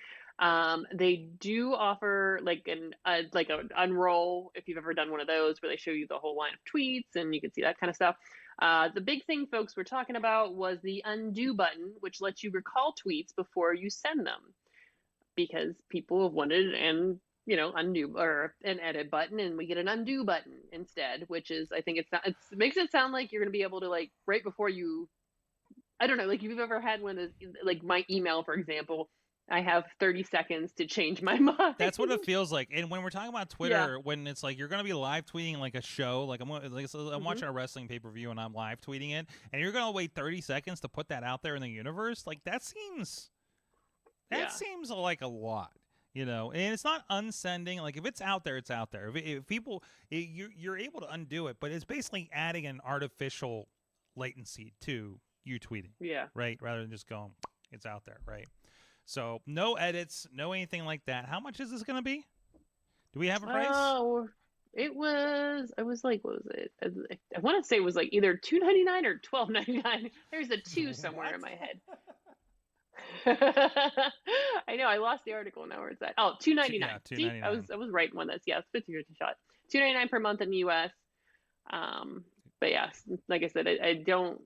They do offer like an unroll, if you've ever done one of those, where they show you the whole line of tweets and you can see that kind of stuff. The big thing folks were talking about was the undo button, which lets you recall tweets before you send them, because people have wanted an undo or an edit button, and we get an undo button instead, which is, I think it makes it sound like you're going to be able to, like, right before you, I don't know, like if you've ever had one of those, like my email, for example, I have 30 seconds to change my mind. That's what it feels like. And when we're talking about Twitter, when it's like you're going to be live tweeting like a show, like I'm watching a wrestling pay-per-view and I'm live tweeting it, and you're going to wait 30 seconds to put that out there in the universe, like that seems like a lot, and it's not unsending. Like if it's out there, it's out there. If people, you're able to undo it, but it's basically adding an artificial latency to you tweeting. Yeah. Right. Rather than just going, it's out there. Right. So no edits, no anything like that. How much is this going to be? Do we have a price? Oh, I was like, what was it? I want to say it was like either $2.99 or $12.99. There's a 2 somewhere in my head. I know, I lost the article. Now where it's at. Oh, $2.99. Yeah, $2.99. See, I was right in one that's 50-50 shot. $2.99 per month in the US. But yeah, like I said, I don't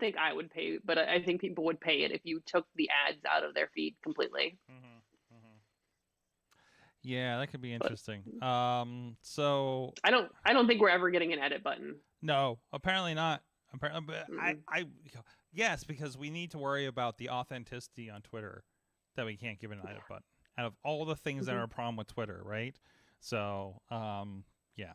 think I would pay, but I think people would pay it if you took the ads out of their feed completely. Mm-hmm. Mm-hmm. Yeah, that could be interesting. So I don't think we're ever getting an edit button. No, apparently not. Apparently, but yes, because we need to worry about the authenticity on Twitter, that we can't give an edit button out of all the things that are a problem with Twitter, right? So, yeah.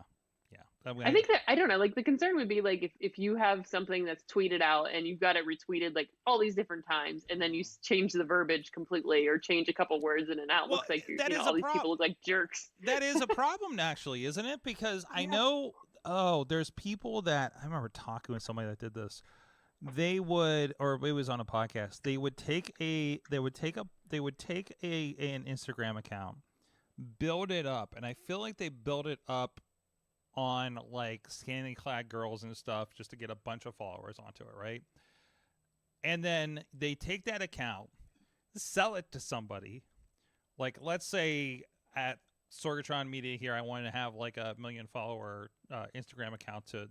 I think that I don't know. Like the concern would be like if you have something that's tweeted out and you've got it retweeted like all these different times, and then you change the verbiage completely or change a couple words in and out, Well, looks like that is all these people look like jerks. That is a problem, actually, isn't it? Because I know, there's people that I remember talking with somebody that did this. They would, or it was on a podcast. They would take an Instagram account, build it up, and I feel like they built it up on like scantily clad girls and stuff just to get a bunch of followers onto it, right? And then they take that account, sell it to somebody, like let's say at Sorgatron Media here, I wanted to have like a 1 million follower Instagram account to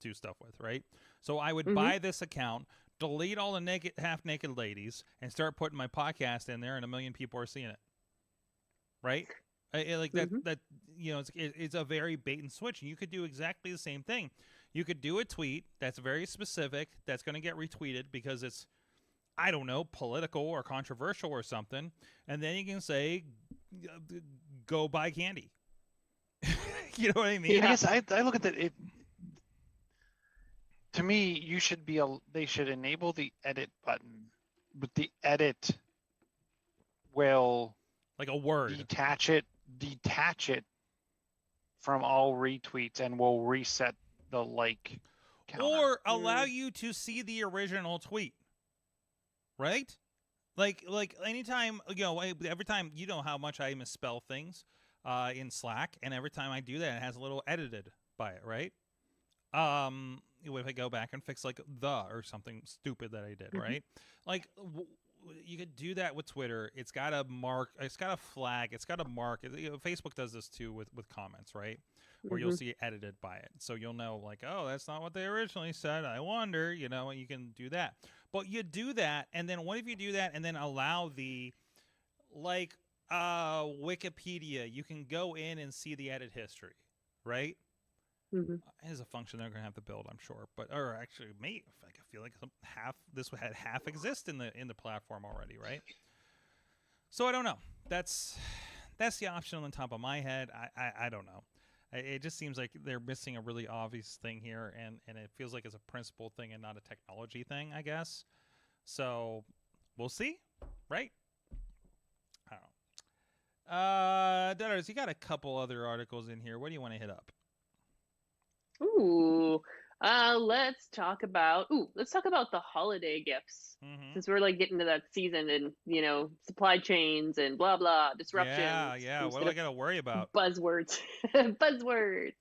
do stuff with, right? So I would buy this account, delete all the half naked ladies, and start putting my podcast in there, and 1 million people are seeing it, right? That it's a very bait and switch, and you could do exactly the same thing. You could do a tweet that's very specific, that's going to get retweeted because it's, I don't know, political or controversial or something, and then you can say, go buy candy. You know what I mean? I guess I look at that. To me, they should enable the edit button, but the edit will like a word detach it from all retweets and will reset the like counter. Or allow you to see the original tweet, right? Like anytime, every time, you know how much I misspell things in Slack, and every time I do that, it has a little edited by it, right? If I go back and fix like the or something stupid that I did, right? Like you could do that with Twitter. It's got a mark, it's got a flag, it's got a mark. Facebook does this too with comments, right? Where you'll see it edited by it, so you'll know like, oh, that's not what they originally said. I wonder, and you can do that. But you do that, and then what if you do that and then allow the like Wikipedia? You can go in and see the edit history, right? As a function they're gonna have to build, I'm sure, or actually, maybe I feel like this had half exist in the platform already, right? So I don't know. That's the option on the top of my head. I don't know. It just seems like they're missing a really obvious thing here, and it feels like it's a principle thing and not a technology thing, I guess. So we'll see, right? I don't know. Dutters, you got a couple other articles in here. What do you want to hit up? Ooh, let's talk about the holiday gifts. Since we're like getting to that season and supply chains and blah blah disruptions. Yeah. What do I got to worry about? Buzzwords, buzzwords.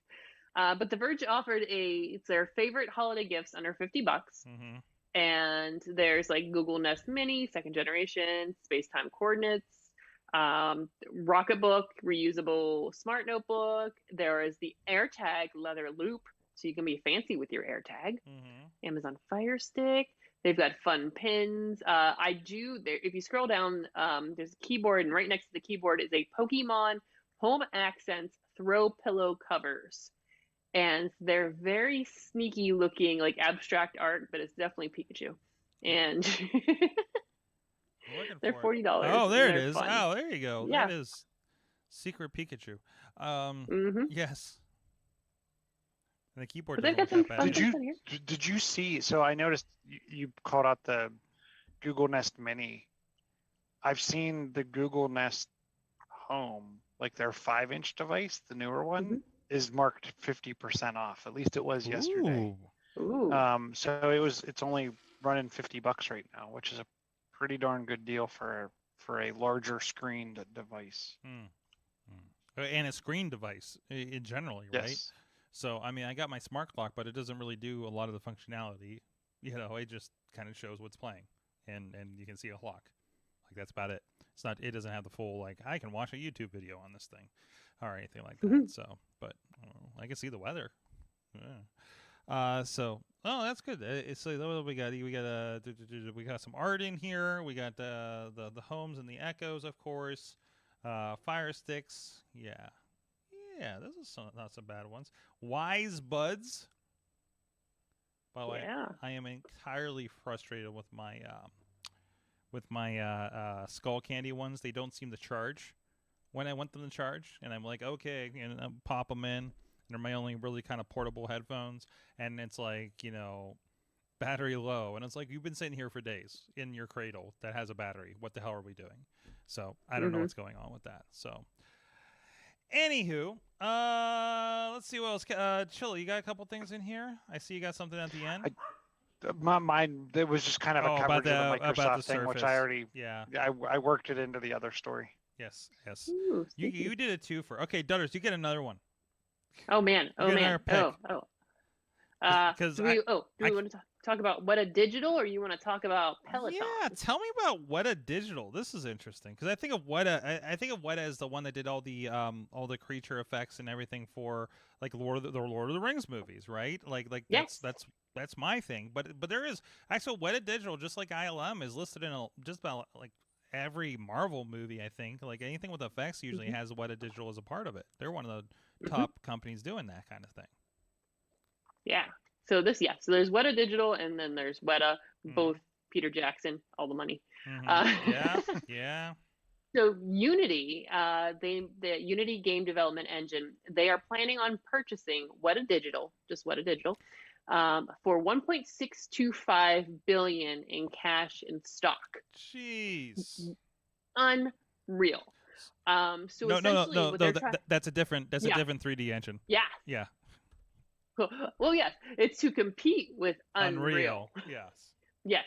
But the Verge offered it's their favorite holiday gifts under $50, and there's like Google Nest Mini, 2nd generation, space-time coordinates. Rocketbook, reusable smart notebook. There is the AirTag leather loop, so you can be fancy with your AirTag. Amazon Fire Stick. They've got fun pins. If you scroll down, there's a keyboard, and right next to the keyboard is a Pokemon Home Accents throw pillow covers, and they're very sneaky looking, like abstract art, but it's definitely Pikachu, and. They're $40. Oh, there it is. Fun. Oh, there you go. Yeah. That is Secret Pikachu. Yes. And the keyboard But doesn't look that bad. Did you see? So I noticed you called out the Google Nest Mini. I've seen the Google Nest Home, like their 5-inch device, the newer one, is marked 50% off. At least it was yesterday. Ooh. So it's only running $50 right now, which is a pretty darn good deal for a larger screened device. And a screen device in generally, right? Yes. So I mean, I got my smart clock, but it doesn't really do a lot of the functionality. It just kind of shows what's playing, and you can see a clock. Like that's about it. It doesn't have the full like I can watch a YouTube video on this thing, or anything like that. So, but I can see the weather. Yeah. Oh, that's good. So we got some art in here. We got the homes and the echoes, of course. Fire sticks. Yeah, those are not some bad ones. Wise buds. By the way, I am entirely frustrated with my skull candy ones. They don't seem to charge when I want them to charge, and I'm like, okay, pop them in. They're my only really kind of portable headphones, and it's like, battery low, and it's like, you've been sitting here for days in your cradle that has a battery. What the hell are we doing? So I don't know what's going on with that. So anywho, let's see what else. Chili, you got a couple things in here? I see you got something at the end. Mine, it was just kind of a coverage of the Microsoft thing, which I already, I worked it into the other story. Yes. Ooh, You did it too okay, Dutters, you get another one. Oh man. Do we want to talk about Weta Digital, or you want to talk about Peloton? Yeah, tell me about Weta Digital. This is interesting because I think of Weta. I think of Weta as the one that did all the creature effects and everything for like Lord of the Rings movies, right? Like yes. that's my thing. But there is actual Weta Digital, just like ILM, is listed in just about like every Marvel movie. I think like anything with effects usually has Weta Digital as a part of it. They're one of the top companies doing that kind of thing. Yeah. So there's Weta Digital, and then there's Weta, both Peter Jackson, all the money. Yeah. So Unity, the Unity game development engine, they are planning on purchasing Weta Digital, just Weta Digital, for $1.625 billion in cash and stock. Jeez. Unreal. So no. That's a different 3D engine. Yeah. Yeah. Well, yes, it's to compete with Unreal. Yes. Yes.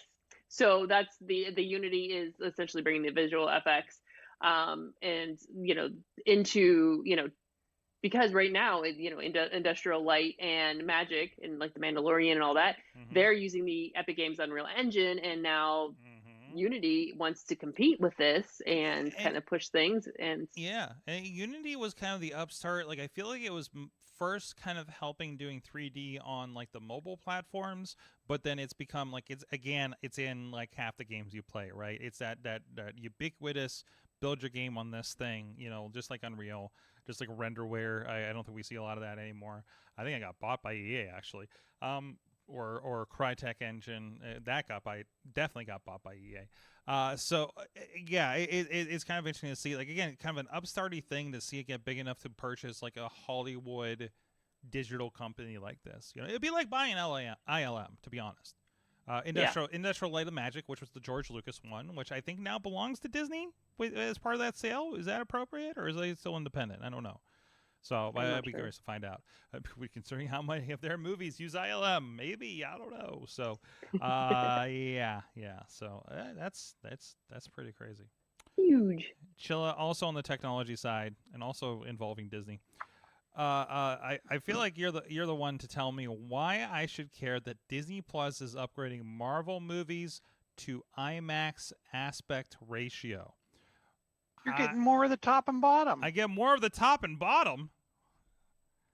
So that's the Unity is essentially bringing the visual FX, and into because right now Industrial Light and Magic and like the Mandalorian and all that, they're using the Epic Games Unreal Engine, and now Unity wants to compete with this and kind of push things. And Unity was kind of the upstart. Like I feel like it was first kind of helping doing 3D on like the mobile platforms, but then it's become like it's in like half the games you play, right? It's that ubiquitous build your game on this thing, just like Unreal, just like renderware. I don't think we see a lot of that anymore. I think I got bought by EA actually, or Crytek Engine definitely got bought by EA. It's kind of interesting to see, like, again, kind of an upstarty thing to see it get big enough to purchase like a Hollywood digital company like this. It'd be like buying ILM, to be honest. Industrial Light and Magic, which was the George Lucas one, which I think now belongs to Disney as part of that sale. Is that appropriate, or is it still independent? I don't know. So I'd be curious to find out. Considering how many of their movies use ILM, maybe, I don't know. So, yeah. So that's pretty crazy. Huge. Chilla, also on the technology side, and also involving Disney. I feel like you're the one to tell me why I should care that Disney Plus is upgrading Marvel movies to IMAX aspect ratio. You're getting more of the top and bottom. I get more of the top and bottom.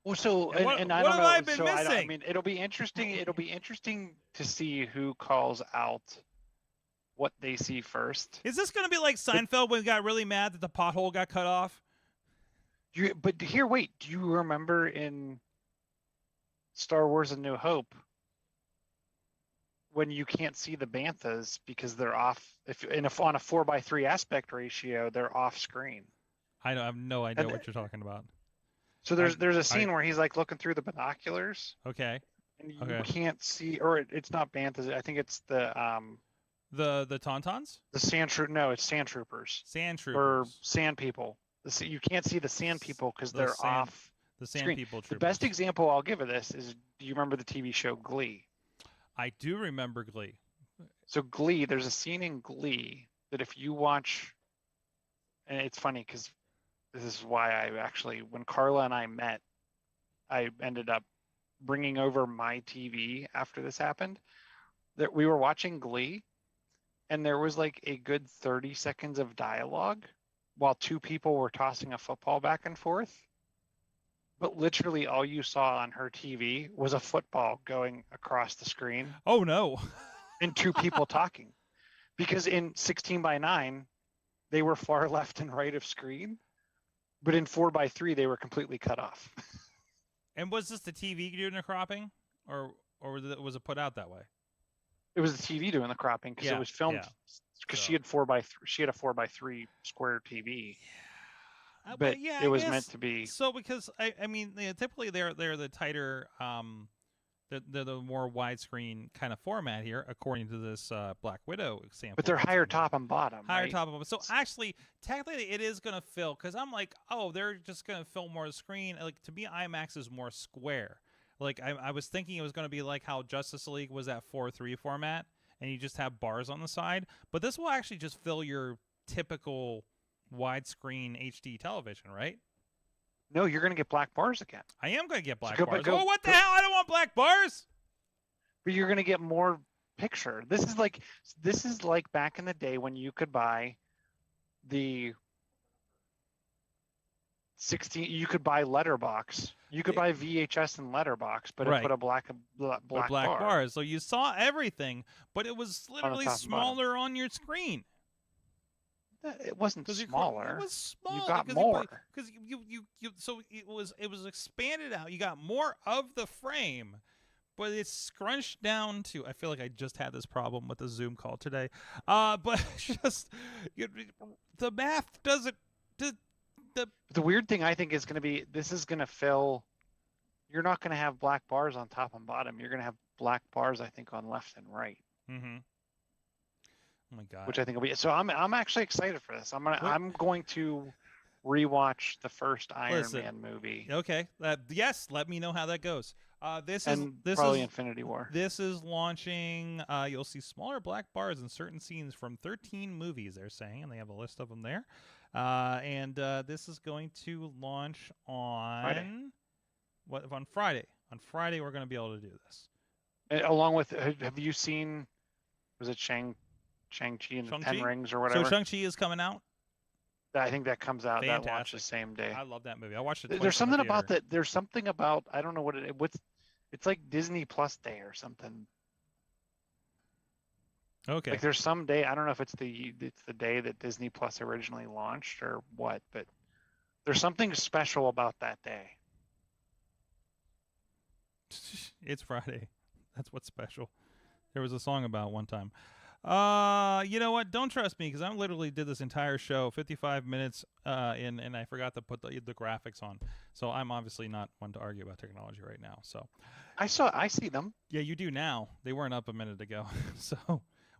Well, so what I don't have know. I been so missing? I mean, it'll be interesting. It'll be interesting to see who calls out what they see first. Is this going to be like Seinfeld when he got really mad that the pothole got cut off? But here, wait. Do you remember in Star Wars: A New Hope when you can't see the banthas because they're off? If on a 4:3 aspect ratio, they're off screen. I have no idea what you're talking about. So there's a scene where he's like looking through the binoculars. Okay. And you can't see, or it's not banthas. I think it's the Tauntauns? The sand troop. No, it's sand troopers. Sand troopers. Or sand people. You can't see the sand people because they're off. The sand screen. people troopers. The best example I'll give of this is, do you remember the TV show Glee? I do remember Glee. So Glee, there's a scene in Glee that if you watch, and it's funny because this is why when Carla and I met, I ended up bringing over my TV after this happened. That we were watching Glee, and there was like a good 30 seconds of dialogue while two people were tossing a football back and forth. But literally all you saw on her TV was a football going across the screen. Oh, no. And two people talking. Because in 16:9, they were far left and right of screen. But in 4:3, they were completely cut off. And was this the TV doing the cropping? Or was it put out that way? It was the TV doing the cropping because it was filmed. Because she had 4:3. She had a 4:3 square TV. but yeah, it was guess, meant to be. So because I mean, typically they're the tighter, the more widescreen kind of format here, according to this Black Widow example. But they're that's higher on here. top and bottom. Higher right? top and bottom. So actually, technically, it is gonna fill because I'm like, oh, they're just gonna fill more of the screen. Like to me, IMAX is more square. Like I was thinking it was gonna be like how Justice League was that 4:3 format, and you just have bars on the side. But this will actually just fill your typical widescreen HD television, right? No, you're going to get black bars again. I am going to get black go- bars. go- Oh, what the hell? I don't want black bars. But you're going to get more picture. This is like back in the day when you could buy the 16. You could buy letterbox. You could buy VHS and letterbox, but Right. it put a black Black bar. bars. So you saw everything, but it was literally top and bottom. smaller on your screen. It wasn't 'Cause smaller. It was small. You got because more. Because you so it was expanded out. You got more of the frame, but it's scrunched down to. I feel like I just had this problem with the Zoom call today. But just the math doesn't. The weird thing I think is going to be this is going to fill. You're not going to have black bars on top and bottom. You're going to have black bars, I think, on left and right. Mm-hmm. Oh my god. Which I think will be so. I'm actually excited for this. I'm going to rewatch the first Iron Man movie. Okay. Yes. Let me know how that goes. This probably is Infinity War. This is launching. You'll see smaller black bars in certain scenes from 13 movies. They're saying, and they have a list of them there. And this is going to launch on Friday. On Friday. On Friday, we're going to be able to do this. Along with, have you seen? Was it Shang-Chi and the Shang-Chi? Ten Rings or whatever? So Shang-Chi is coming out. I think that comes out. Fantastic. That launches the same day. I love that movie. I watched it. Twice There's in the something about theater. that. There's something about I don't know what it. What's it's like Disney Plus Day or something. Okay. Like there's some day. I don't know if it's the day that Disney Plus originally launched or what, but there's something special about that day. It's Friday. That's what's special. There was a song about one time. You know what? Don't trust me because I literally did this entire show, 55 minutes, and I forgot to put the graphics on. So I'm obviously not one to argue about technology right now. So I see them. yeah, you do now. They weren't up a minute ago. So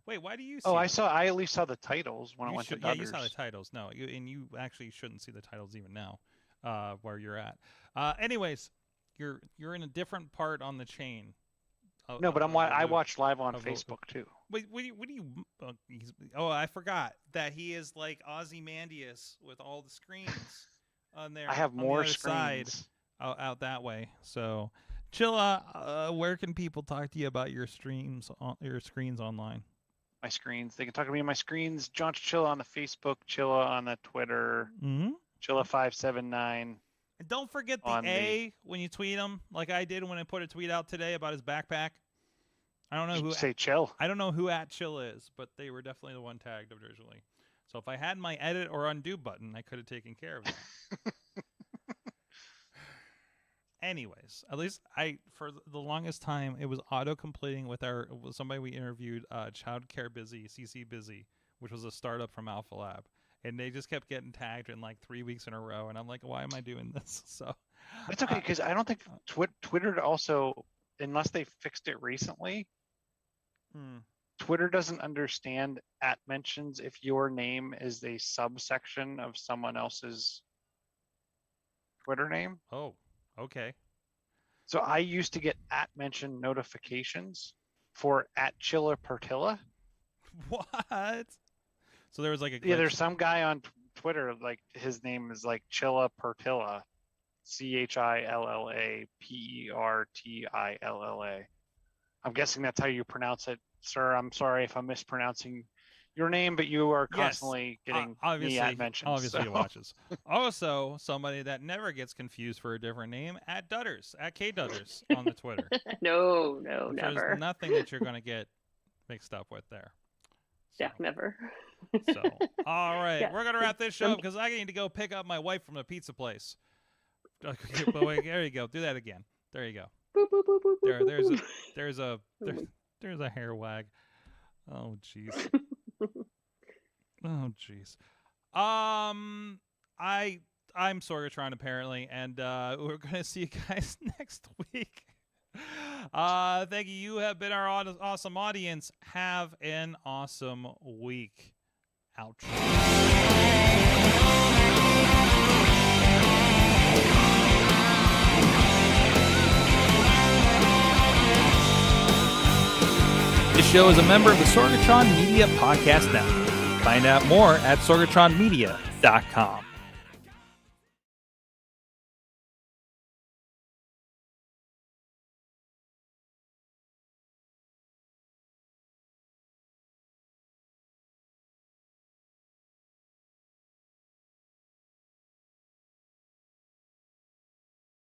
wait, why do you see? Oh, them? I at least saw the titles when I You went should, to yeah, Dudders. you saw the titles. No, you actually shouldn't see the titles even now, where you're at. Anyways, you're in a different part on the chain. No, but I loop. watched live on of the- Facebook too. Wait, what do you? Oh, I forgot that he is like Ozymandias with all the screens on there. I have on the more other side, screens. out that way. So, Chilla, where can people talk to you about your streams, your screens online? My screens. They can talk to me on my screens. John Chilla on the Facebook, Chilla on the Twitter, Mm-hmm. Chilla579. And don't forget the On A when you tweet him, like I did when I put a tweet out today about his backpack. I don't know who. Say chill. I don't know who @Chill is, but they were definitely the one tagged originally. So if I had my edit or undo button, I could have taken care of that. Anyways, at least for the longest time, it was auto-completing with somebody we interviewed, Childcare Busy, CC Busy, which was a startup from Alpha Lab. And they just kept getting tagged in like 3 weeks in a row. And I'm like, why am I doing this? So It's okay because I don't think Twitter also, unless they fixed it recently, Twitter doesn't understand @mentions if your name is a subsection of someone else's Twitter name. Oh, okay. So I used to get @mention notifications for @Chilla What? So there was like a Yeah, glitch. there's some guy on Twitter, like his name is like Chilla Pertilla, ChILLAPERTILLA. I'm guessing that's how you pronounce it, sir. I'm sorry if I'm mispronouncing your name, but you are constantly getting me @mentions. Obviously, he so. watches. Also, somebody that never gets confused for a different name, @Dudders, @KDudders on the Twitter. No, There's never. nothing that you're going to get mixed up with there. Jack, never. So, all right, Yeah. we're going to wrap this show because I need to go pick up my wife from the pizza place. Okay, but wait, there you go. Do that again. There you go. Boop, boop, boop, boop, boop, There's boop. a hair wag. Oh jeez. Oh jeez. I'm Sorgatron, apparently, and we're going to see you guys next week. Thank you. You have been our awesome audience. Have an awesome week. Ouch. This show is a member of the Sorgatron Media Podcast Network. Find out more at sorgatronmedia.com.